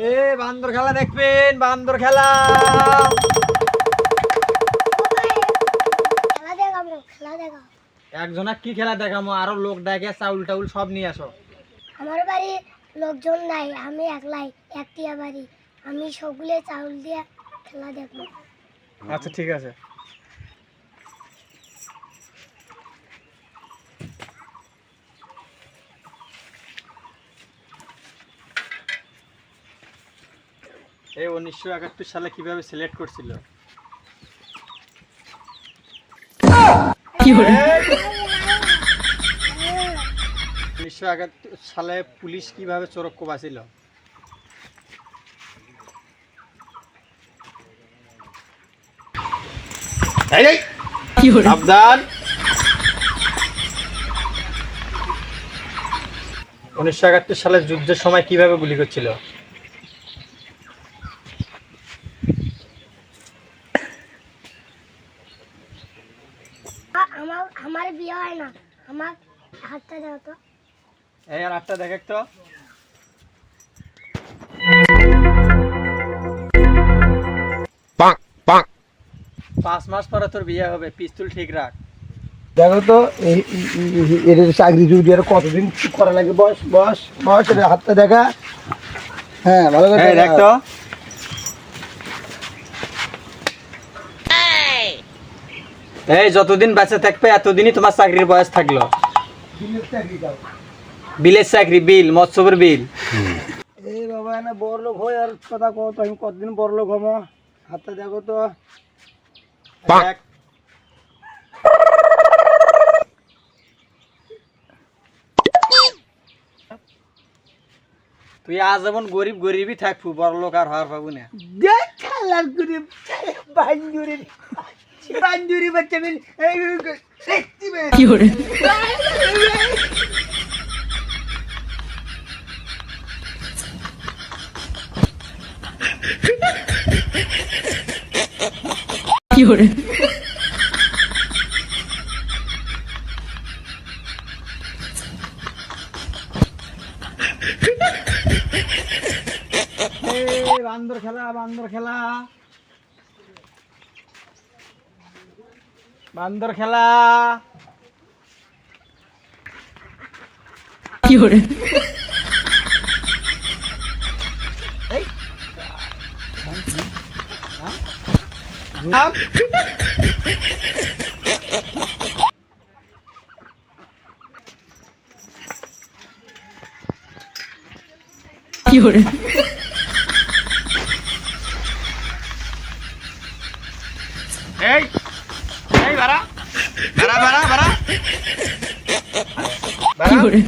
এ বান্দর খেলা দেখবেন, বান্দর খেলা। একজনা কি খেলা দেখামো, আরো লোক ডাকে, চাউল টাউল সব নিয়ে আসো। আমার বাড়ি লোকজন নাই, আমি একলাই, একটিয়া বাড়ি, আমি সবগুলো চাউল দিয়ে খেলা দেখবো। আচ্ছা ঠিক আছে। এই 1971 সালে কিভাবে সিলেক্ট করছিল? 1971 সালে পুলিশ কিভাবে চোরক্য বাঁচিল? সাবধান। 1971 সালে যুদ্ধের সময় কিভাবে গুলি করছিল? আমার বিয়ে হয় না, আমার হাতটা দাও তো। এই আর হাতটা দেখ তো। 5 মাস পরে তোর বিয়ে হবে, পিস্তল ঠিক রাখ। দেখো তো এর চাকরি জুড়ি আর কতদিন করা লাগে? বস বস বস, হাতটা দেখা। হ্যাঁ ভালো করে দেখ তো। এই যতদিন বেঁচে থাকবে এতদিনই তোমার চাকরির বয়স থাকলো। বিলের চাকরি, বিল, মৎস্যপুর বিল। এই বাবা না বড় লোক হয় আর কথা কত, আমি কতদিন বড় লোক হবো? হাতটা দেখো তো। দেখ। তুই আজীবন গরিব গরিবই থাকবো, বড় লোক আর হওয়ার পাবো না। দেখ খেলার গরিব বাঞ্জুরি বাঞ্জুরি বাচ্চা মিল কি করে? কি করে? বান্দর খেলা, বান্দর খেলা, বান্দর খেলা। কি করে? কি করে? এই এই বাড়া বাড়া বাড়া বাড়া কি করে?